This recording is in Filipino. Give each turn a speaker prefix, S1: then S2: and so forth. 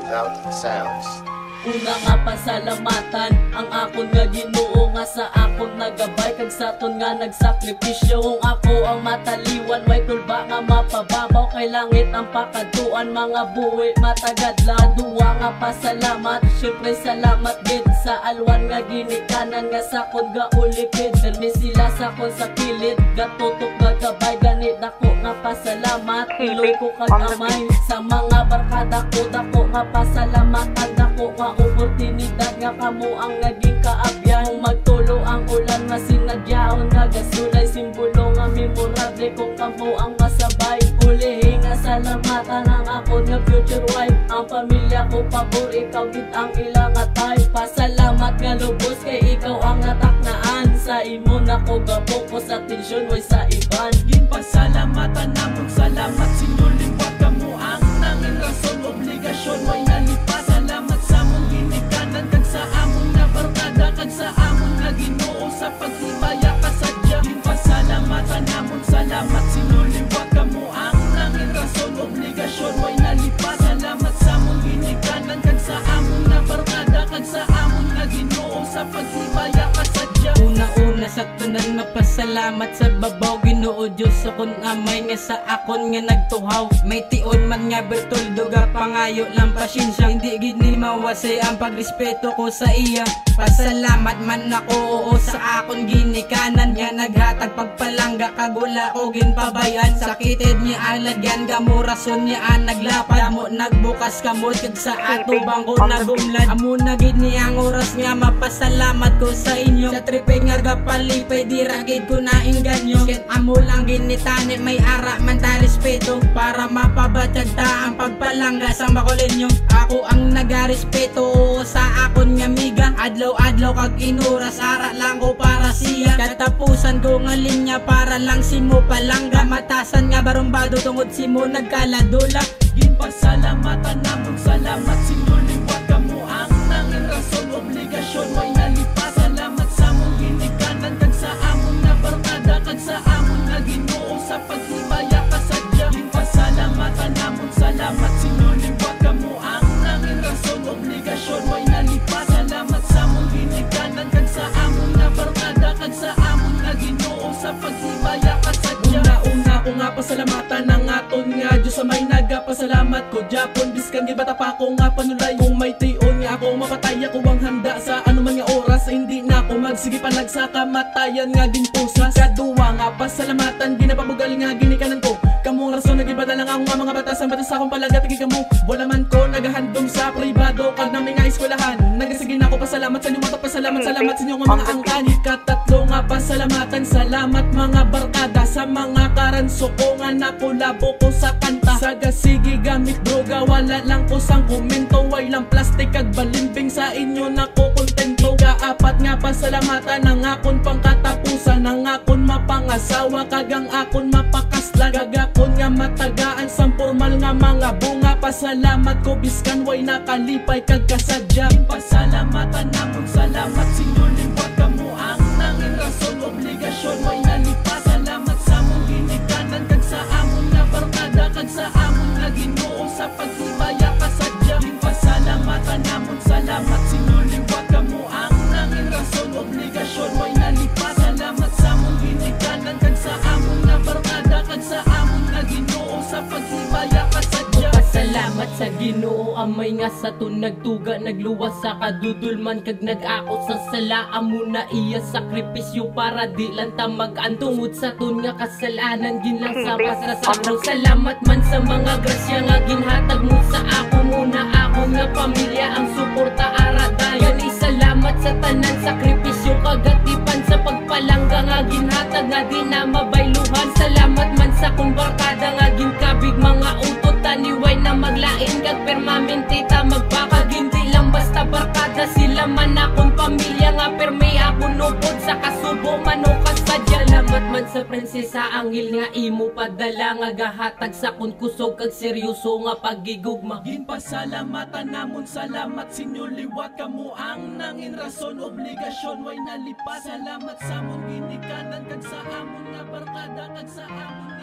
S1: without sounds.
S2: Una nga pasalamatan ang akon nga Ginoo nga sa akon nagabay kag saton nga nagsakripisyo. Kung ako ang mataliwan way tulba nga mapababaw kay langit ang pakadtuan mga buhi matagadla. Duwa nga pasalamat syempre salamat gid sa alwan nga ginikanan nga sakon ga ulipid. Permi sila sakon sa kilid gatutok nga gabay ganit dako nga pasalamat. Iloy ko kag amay sa mga barkada ko dako nga pasalamatan dako nga oportunidad nga kamo ang naging kaabyan. Kung magtulo ang ulan nga sinadyaon nga gasulay simbolo nga memorable kung kamo ang masabay. Ulihin nga salamatan ang ako nga future wife. Ang pamilya ko pabor ikaw gid ang ilang atay. Pasalamat nga lubos kay ikaw ang nataknaan. Sa imo nako gapokus atensyon way sa iban.
S3: Ginpasalamatan namon salamat sinyo liwat kamo ang nanging rason obligasyon way nalipas. Salamat sa among ginikanan kag sa among nabarkada kag sa among nga Ginoo sa paghimaya kasadya. Ginpasalamatan namon salamat sinyo liwat kamo ang nanging rason obligasyon way nalipas. Salamat sa among ginikanan kag sa among nabarkada kag sa among nga Ginoo sa paghimaya kasadya. Una-una sa tanan mapasalamat sa babaw Ginoo Dios akon amay nga sa akon nga nagtuhaw. May tion man nga bertoldo ga pangayo lang pasyensya. Hindi gid ni mawasay ang pagrespeto ko sa iya. Pasalamat man ako oo sa akon ginikanan nga naghatag pagpalangga kag wala ko ginpabayan. Sakited niya alagyan gamo rason niya ang naglapad mo nagbukas kamot kag sa ato bangko nagumlad. Amo na gid ni ang oras nga mapasalamat ko sa inyo. Sa tripe nga gapalipay di ragid ko na inganyo. Ket amo lang ginitani may ara man ta respeto para mapabatag ta ang pagpalangga sa makulinyo. Ako ang nagarespeto sa akon nga miga. Adlaw-adlaw kag inuras ara lang ko para siya. Katapusan ko nga linya para lang simo palangga. Matasan nga barumbado tungod simo nagkaladula. Ginpasalamatan namon salamat sinyo liwat kamo ang nanging rason obligasyon way nalipas. Salamat sa among ginikanan kag sa among nabarkada kag sa among nga Ginoo sa paghimaya kasadya. Ginpasalamatan namon salamat sinyo liwat kamo ang nanging rason obligasyon way nalipas. Salamat sa among ginikanan kag sa among nabarkada kag sa among nga Ginoo sa paghimaya kasadya. Una-una ko nga pasalamatan ang aton nga Dios sa may nagapasalamat ko Japon biskan gid bata pa ko nga panulay. Kung may tion nga ako mapatay ako ang handa sa anuman nga oras. Hindi na ako magsige panag sa kamatayan nga ginpusa. Kaduwa nga pasalamatan ginapabugal nga ginikanan ko. Kamong rason nagiba na lang ang mga batas ang batas akong palagat kay kamo. Wala man ko nagahandom sa pribado kag na nga eskwelahan. Nagasige na ako pasalamat sa inyo mga pasalamat salamat sa inyo nga mga angkan. Katatlo nga pasalamatan salamat mga barkada sa mga karanso ko nga nakulabo ko sa kanta. Sagasige gamit droga wala lang ko sang komento. Way lang plastic kag balimbing sa inyo nako kontento. Kaapat nga pasalamatan ang akon pangkatapusan. Ang akon mapangasawa kag ang akon mapakasla. Gagakon nga matagaan sang formal nga mga bunga. Pasalamat ko biskan way nakalipay kag kasadya. Pasalamatan namon salamat sinyo liwat kamo ang nanging rason obligasyon way nalipas. Salamat sa among ginikanan kag sa among nabarkada kag sa among nga Ginoo sa paghimaya kasadya. Pasalamatan namon salamat sinyo liwat kamo ang nanging rason obligasyon way nalipas. Salamat sa among ginikanan kag sa among nabarkada kag sa among nga Ginoo sa paghimaya kasadya.
S2: Salamat sa Ginoo amay nga sa tun nagtuga nagluwas sa kadudulman kag nag-akot sa sala. Amo na iya sakripisyo para di lang ta mag-antungod sa tun nga kasalanan ginlang sa pasasakro. Salamat man sa mga grasya nga ginhatag mo sa ako. Muna ako nga pamilya ang suporta aradayon. Salamat sa tanan sakripisyo kagatipan sa pagpalangga nga ginhatag nga di na mabayluhan. Salamat man sa kong barkada nga ginkabig mga utot taniway na maglain kag permanente ta magpakaginti lang basta barkada sila man akong pamilya nga permi ako nupod sa kasubo manukas sa salamat man sa prinsesa angel nga imo padala nga gahatag sa kun kusog kag seryoso nga pagigugma.
S3: Ginpasalamatan namon salamat sinyo liwat kamo ang nanging rason obligasyon way nalipas. Salamat sa among ginikanan kag sa amon nga barkada kag sa amon